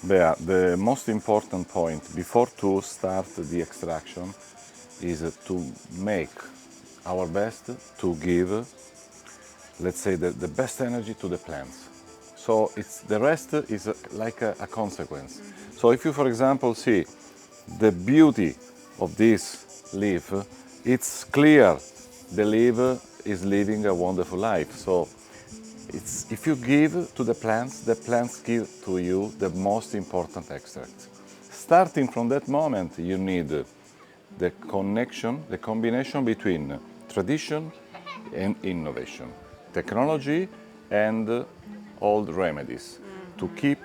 The most important point before to start the extraction is to make our best to give, let's say, the best energy to the plants. So the rest is like a consequence. So if you, for example, see the beauty of this leaf, it's clear the leaf is living a wonderful life. So if you give to the plants give to you the most important extract. Starting from that moment, you need the connection, the combination between tradition and innovation, technology and old remedies to keep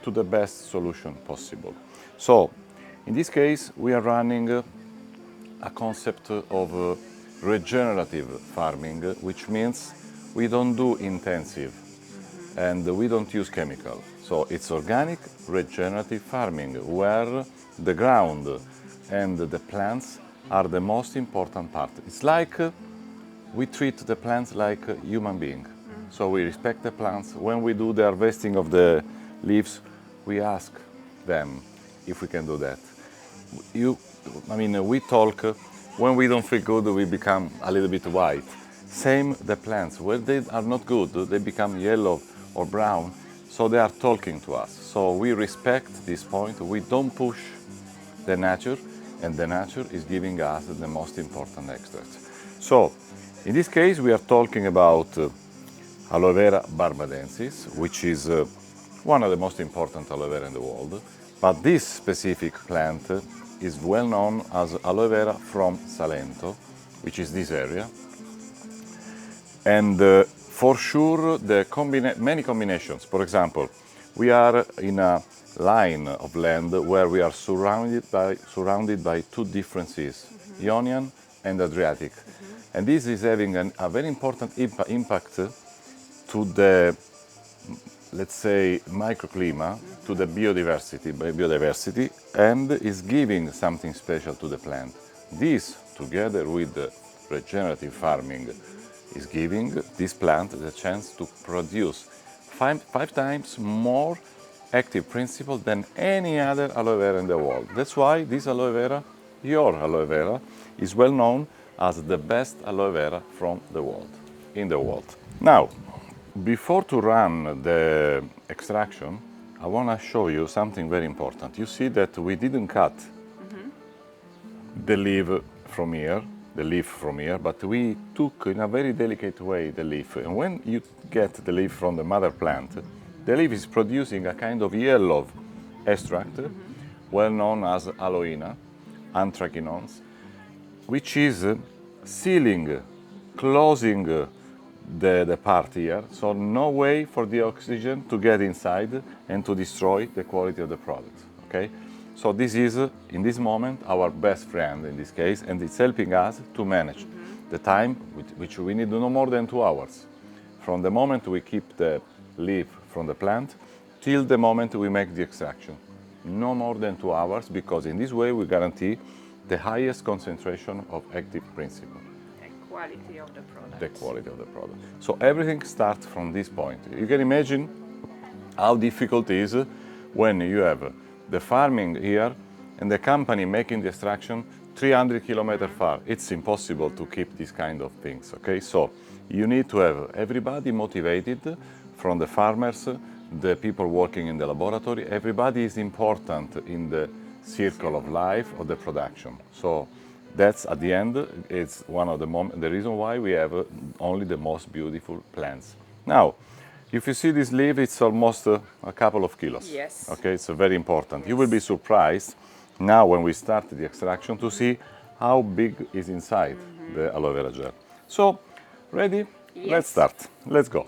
to the best solution possible. So, in this case, we are running a concept of regenerative farming, which means we don't do intensive and we don't use chemical. So it's organic regenerative farming where the ground and the plants are the most important part. It's like we treat the plants like a human being. So we respect the plants. When we do the harvesting of the leaves, we ask them if we can do that. We talk, when we don't feel good, we become a little bit white. Same the plants, when they are not good, they become yellow or brown, so they are talking to us. So we respect this point, we don't push the nature, and the nature is giving us the most important extracts. So, in this case, we are talking about aloe vera barbadensis, which is one of the most important aloe vera in the world. But this specific plant is well known as aloe vera from Salento, which is this area. And for sure, many combinations. For example, we are in a line of land where we are surrounded by two different seas, Ionian and Adriatic. And this is having a very important impact to the, let's say, microclimate, to the biodiversity, and is giving something special to the plant. This, together with the regenerative farming, is giving this plant the chance to produce five times more active principle than any other aloe vera in the world. That's why this aloe vera, your aloe vera, is well known as the best aloe vera from the world, in the world. Now, before to run the extraction, I want to show you something very important. You see that we didn't cut the leaf from here, but we took in a very delicate way the leaf. And when you get the leaf from the mother plant, the leaf is producing a kind of yellow extract, well known as aloina, anthracinones, which is sealing, closing the part here, so no way for the oxygen to get inside and to destroy the quality of the product. Okay? So this is, in this moment, our best friend in this case, and it's helping us to manage the time, which we need no more than 2 hours. From the moment we keep the leaf from the plant till the moment we make the extraction. No more than 2 hours, because in this way we guarantee the highest concentration of active principle. The quality of the product. The quality of the product. So everything starts from this point. You can imagine how difficult it is when you have the farming here and the company making the extraction 300 kilometers far. It's impossible to keep these kind of things, okay? So you need to have everybody motivated, from the farmers, the people working in the laboratory. Everybody is important in the circle of life of the production. So that's, at the end, it's one of the reason why we have only the most beautiful plants. Now, if you see this leaf, it's almost a couple of kilos. Yes. Okay, it's very important. Yes. You will be surprised now when we start the extraction to see how big is inside the aloe vera gel. So, ready? Yes. Let's start. Let's go.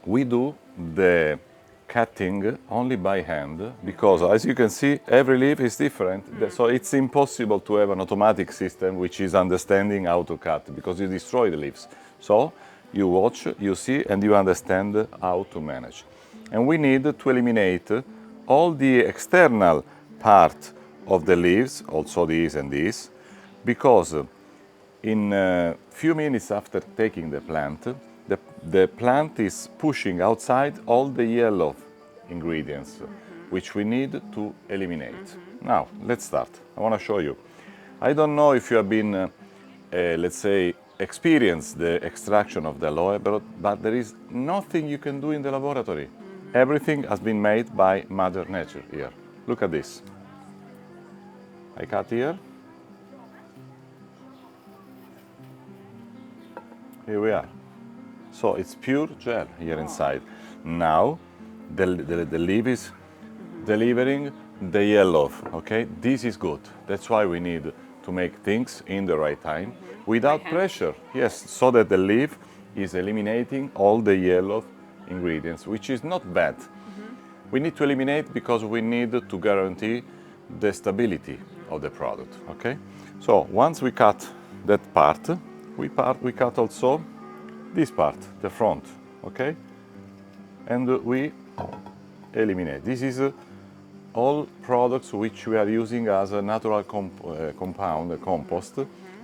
We do the cutting only by hand because, as you can see, every leaf is different. So it's impossible to have an automatic system which is understanding how to cut, because you destroy the leaves. So you watch, you see, and you understand how to manage. And we need to eliminate all the external part of the leaves, also these and these, because in a few minutes after taking the plant, the plant is pushing outside all the yellow ingredients. which we need to eliminate. Now, let's start. I want to show you. I don't know if you have been, let's say, experienced the extraction of the aloe, but there is nothing you can do in the laboratory. Everything has been made by Mother Nature here. Look at this. I cut here. Here we are. So it's pure gel here inside. Now the leaf is delivering the yellow, okay? This is good. That's why we need to make things in the right time without pressure. Yes, so that the leaf is eliminating all the yellow ingredients, which is not bad. We need to eliminate because we need to guarantee the stability of the product, okay? So once we cut that part, we cut also this part, the front, okay? And we eliminate. This is all products which we are using as a natural compound, a compost,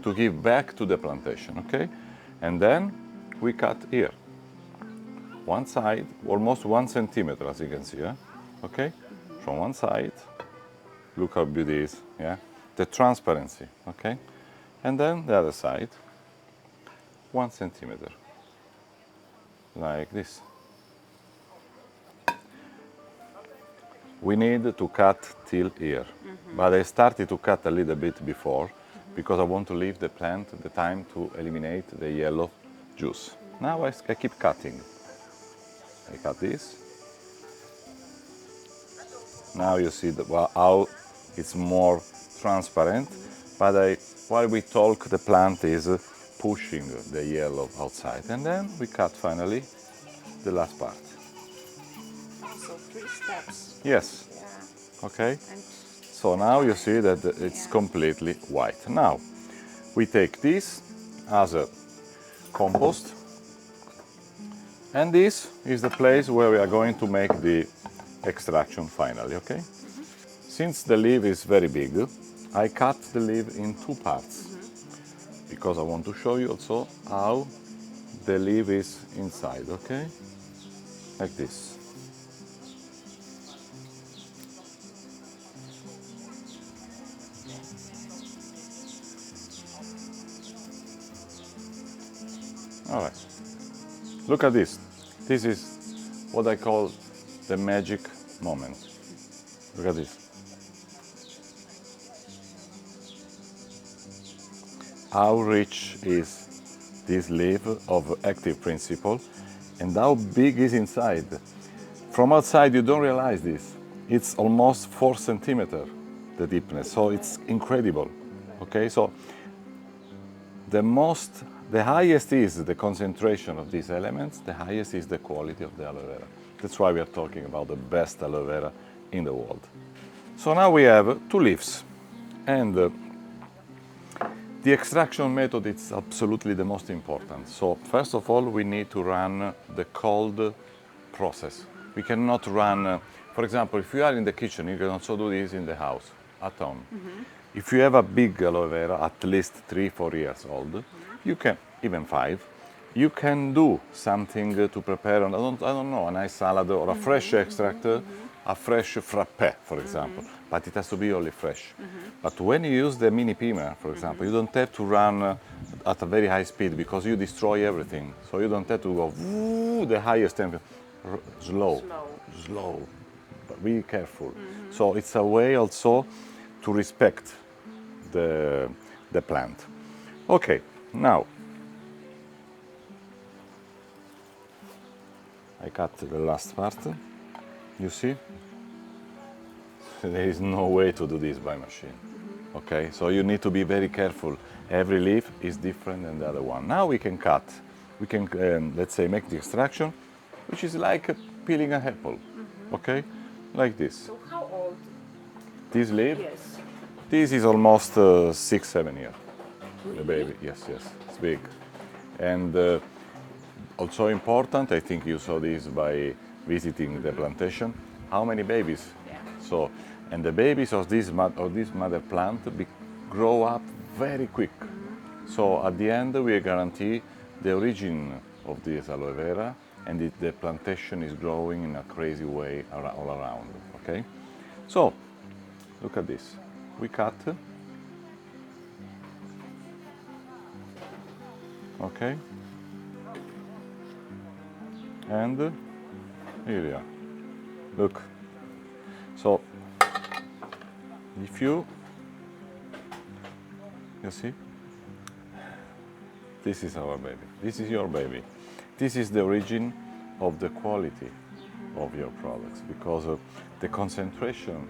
to give back to the plantation, okay? And then we cut here. One side, almost 1 centimeter, as you can see, okay? From one side, look how beautiful it is, yeah? The transparency, okay? And then the other side, 1 centimeter, like this. We need to cut till here, but I started to cut a little bit before because I want to leave the plant the time to eliminate the yellow juice. Now I keep cutting. I cut this. Now you see how it's more transparent, but while we talk, the plant is pushing the yellow outside. And then we cut finally the last part. So 3 steps. Yes. Yeah. Okay. And So now you see that it's completely white. Now we take this as a compost, and this is the place where we are going to make the extraction finally, okay? Since the leaf is very big, I cut the leaf in 2 parts because I want to show you also how the leaf is inside, okay? Like this. All right, look at this. This is what I call the magic moment. Look at this. How rich is this leaf of active principle and how big is inside. From outside you don't realize this. It's almost 4 centimeters, the deepness, so it's incredible. Okay, so the highest is the concentration of these elements, the highest is the quality of the aloe vera. That's why we are talking about the best aloe vera in the world. So now we have 2 leaves, and the extraction method is absolutely the most important. So first of all, we need to run the cold process. We cannot run, for example, if you are in the kitchen, you can also do this in the house, at home. If you have a big aloe vera, at least 3-4 years old, you can, even 5, you can do something to prepare, I don't know, a nice salad or a fresh extract, a fresh frappé, for example, but it has to be only fresh. But when you use the mini pimer, for example, you don't have to run at a very high speed because you destroy everything. So you don't have to go the highest temperature. Slow, but be careful. So it's a way also to respect the plant. Okay, now I cut the last part. You see? There is no way to do this by machine. Okay, so you need to be very careful. Every leaf is different than the other one. Now we can cut. We can, let's say, make the extraction, which is like peeling an apple. Okay, like this. so how old? This leaf, Yes. this is almost 6-7 years. The baby, yes, it's big. And also important, I think you saw this by visiting the plantation, how many babies. Yeah. So, and the babies of this mother plant grow up very quick. So at the end we guarantee the origin of this aloe vera, and the plantation is growing in a crazy way all around, okay? So, look at this. We cut. Okay. And here we are. Look. So, if you see, this is our baby. This is your baby. This is the origin of the quality of your products, because the concentration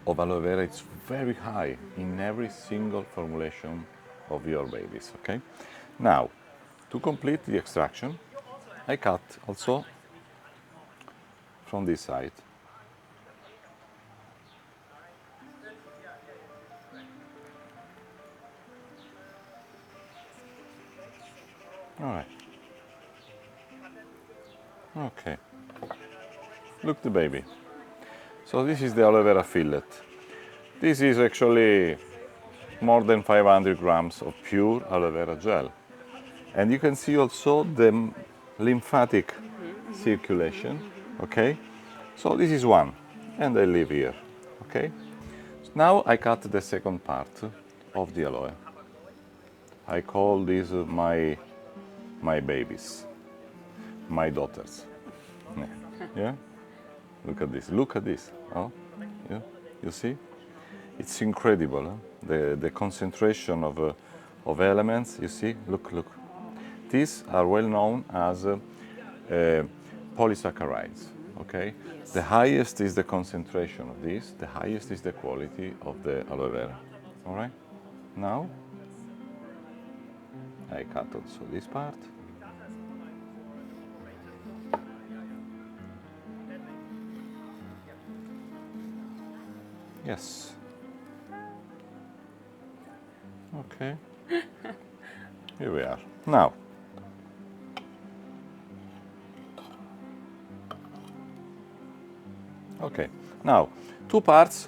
of aloe vera is very high in every single formulation of your babies. Okay. Now, to complete the extraction, I cut also from this side. All right. Okay. Look the baby. So this is the aloe vera fillet. This is actually more than 500 grams of pure aloe vera gel. And you can see also the lymphatic circulation, okay? So this is one, and I leave here, okay? Now I cut the second part of the aloe. I call these my babies, my daughters. Yeah? Look at this, look at this. Oh, yeah? You see? It's incredible, huh? The concentration of elements, you see? Look, look. These are well known as polysaccharides, okay? Yes. The highest is the concentration of this, the highest is the quality of the aloe vera, all right? Now, I cut also this part. Yes. Okay. Here we are. Now, okay. Now, two parts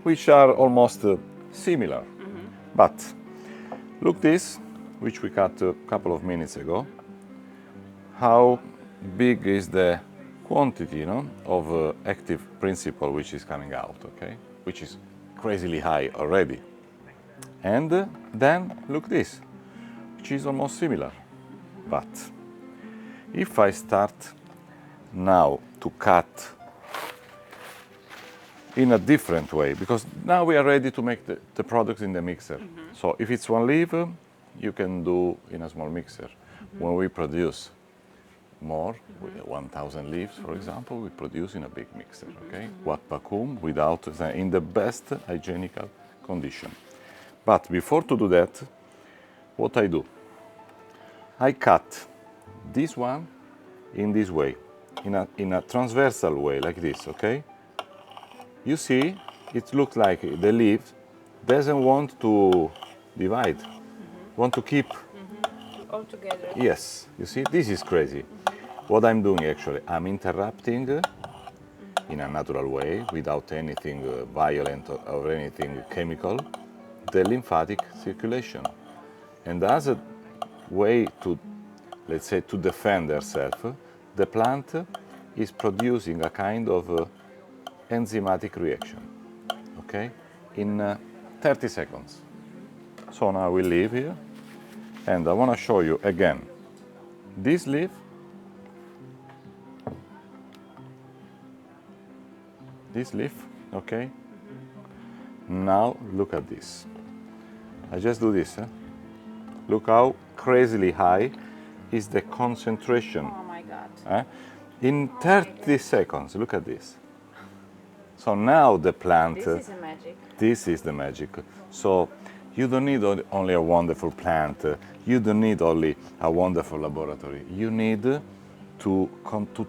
which are almost similar. But look this, which we cut a couple of minutes ago. How big is the quantity, of active principle which is coming out, okay? Which is crazily high already. And then look this, which is almost similar. But if I start now to cut in a different way, because now we are ready to make the products in the mixer. So if it's one leaf, you can do in a small mixer. When we produce more, with 1,000 leaves, for example, we produce in a big mixer, okay? What vacuum without, in the best hygienical condition. But before to do that, what I do? I cut this one in this way, in a transversal way, like this, okay? You see, it looks like the leaf doesn't want to divide, want to keep. All together. Yes, you see, this is crazy. What I'm doing actually, I'm interrupting in a natural way, without anything violent or anything chemical, the lymphatic circulation. And as a way to, let's say, to defend herself, the plant is producing a kind of enzymatic reaction, okay, in 30 seconds. So now we leave here, and I want to show you again this leaf. This leaf, okay? Now look at this. I just do this. Look how crazily high is the concentration. Oh my God. In 30 seconds, look at this. So now the plant, This is a magic. this is the magic. So you don't need only a wonderful plant, you don't need only a wonderful laboratory. You need to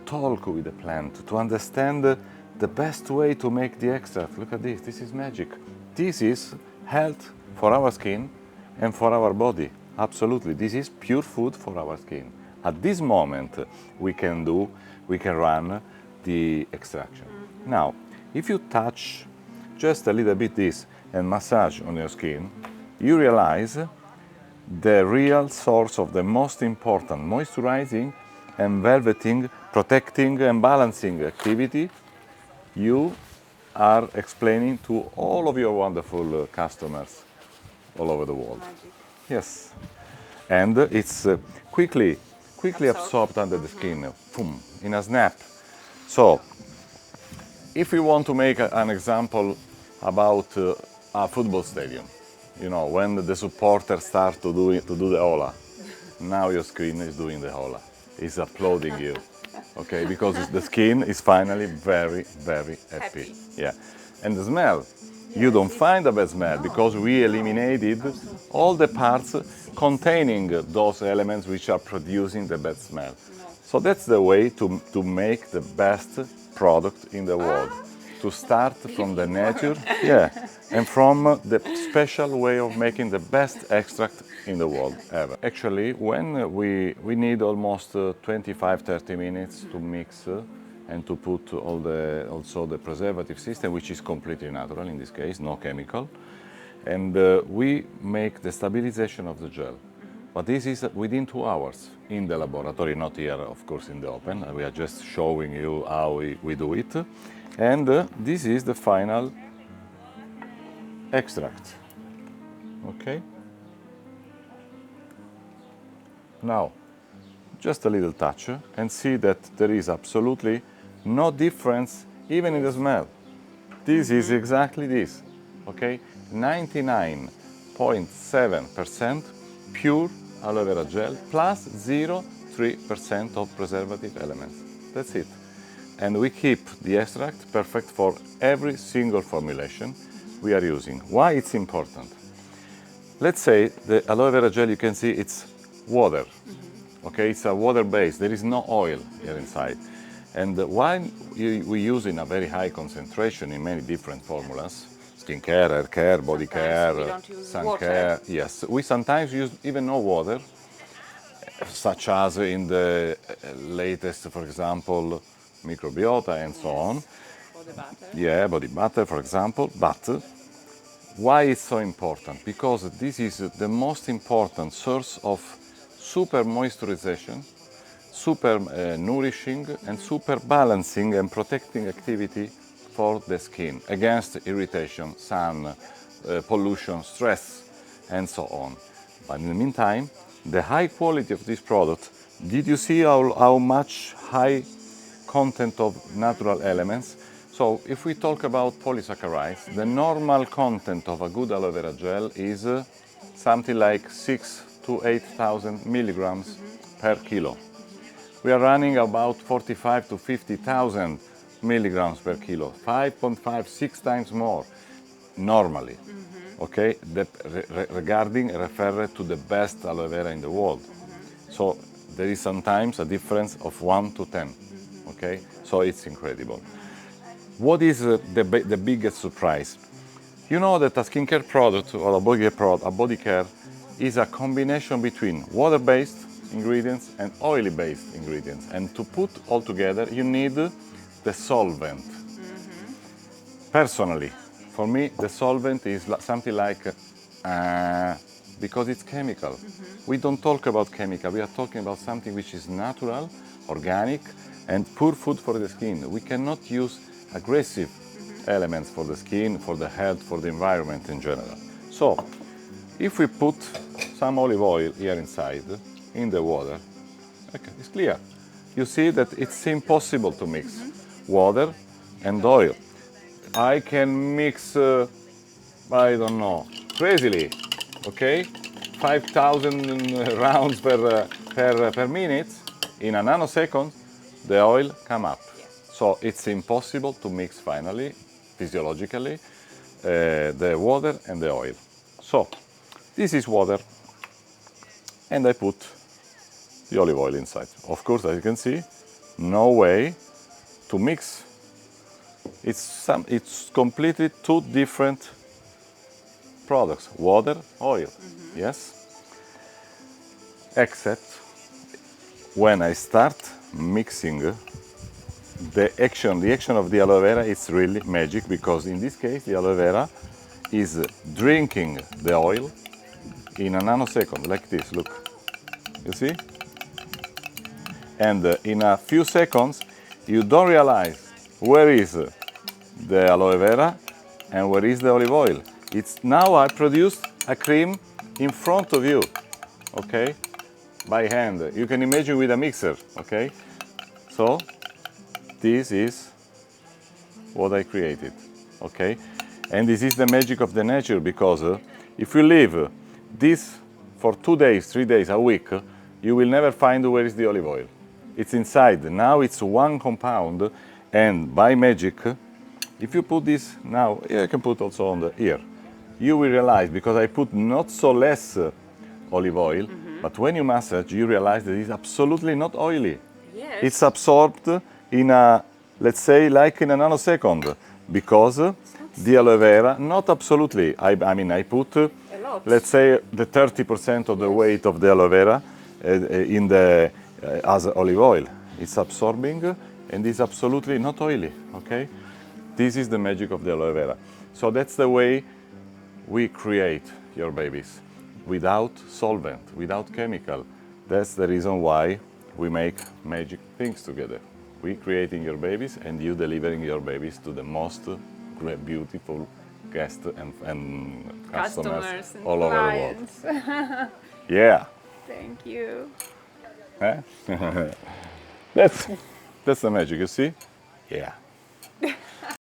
talk with the plant, to understand the best way to make the extract. Look at this, this is magic. This is health for our skin and for our body. Absolutely, this is pure food for our skin. At this moment, we can run the extraction. Now, if you touch just a little bit this and massage on your skin, you realize the real source of the most important moisturizing and velveting, protecting and balancing activity you are explaining to all of your wonderful customers all over the world. Magic. Yes. And it's quickly absorbed under the skin, boom, in a snap. So, if we want to make an example about a football stadium, you know, when the supporters start to do the hola, now your skin is doing the hola. It's applauding you, okay? Because the skin is finally very, very happy. Yeah. And the smell, you don't find a bad smell because we eliminated all the parts containing those elements which are producing the bad smell. So that's the way to make the best product in the world. To start from the nature, yeah, and from the special way of making the best extract in the world ever. Actually, when we need almost 25-30 minutes to mix and to put also the preservative system, which is completely natural in this case, no chemical, and we make the stabilization of the gel. But this is within 2 hours in the laboratory, not here, of course, in the open. We are just showing you how we do it. And this is the final extract. Okay? Now, just a little touch and see that there is absolutely no difference even in the smell. This is exactly this. Okay? 99.7% pure aloe vera gel plus 0.3% of preservative elements. That's it. And we keep the extract perfect for every single formulation we are using. Why it's important? Let's say the aloe vera gel, you can see it's water. Okay, it's a water base. There is no oil here inside. And why we use in a very high concentration in many different formulas, skincare, hair care, body care, we don't use sun water. care. Yes, we sometimes use even no water, such as in the latest, for example, microbiota and so on. For the butter. Yeah, body butter, for example. But why it's so important? Because this is the most important source of super moisturization, super nourishing, and super balancing and protecting activity for the skin against irritation, sun, pollution, stress, and so on. But in the meantime, the high quality of this product, did you see how much high content of natural elements? So if we talk about polysaccharides, the normal content of a good aloe vera gel is something like 6,000 to 8,000 milligrams per kilo. We are running about 45 to 50,000 milligrams per kilo, 5.5, 6 times more normally. Okay, that referred to the best aloe vera in the world. So there is sometimes a difference of 1 to 10. Okay, so it's incredible. What is the biggest surprise? You know that a skincare product or a body care is a combination between water-based ingredients and oily-based ingredients. And to put all together, you need the solvent. Personally, for me, the solvent is something like, because it's chemical. We don't talk about chemical, we are talking about something which is natural, organic, and pure food for the skin. We cannot use aggressive elements for the skin, for the health, for the environment in general. So, if we put some olive oil here inside, in the water, okay, it's clear. You see that it's impossible to mix water and oil. I can mix, I don't know, crazily, okay? 5,000 rounds per minute. In a nanosecond, the oil come up. So it's impossible to mix finally, physiologically, the water and the oil. So this is water, and I put the olive oil inside. Of course, as you can see, no way to mix. It's completely two different products, water, oil, yes? Except when I start mixing, the action of the aloe vera is really magic, because in this case the aloe vera is drinking the oil in a nanosecond, like this, look, you see? And in a few seconds you don't realize where is the aloe vera, and where is the olive oil? It's now I produced a cream in front of you, okay, by hand. You can imagine with a mixer, okay. So this is what I created, okay, and this is the magic of the nature, because if you leave this for 2 days, 3 days, a week, you will never find where is the olive oil. It's inside. Now it's one compound, and by magic, if you put this now, you can put also on the ear, you will realize, because I put not so less olive oil, but when you massage, you realize that it's absolutely not oily. Yes. It's absorbed in a, let's say, like in a nanosecond, because the aloe vera, not absolutely. I mean, I put, lot. let's say, the 30% of the weight of the aloe vera in the as olive oil. It's absorbing and it's absolutely not oily. Okay, this is the magic of the aloe vera. So that's the way we create your babies, without solvent, without chemical. That's the reason why we make magic things together. We creating your babies and you delivering your babies to the most beautiful guests and customers and all over the world. clients. Yeah. Thank you. Huh? That's the magic, you see? Yeah.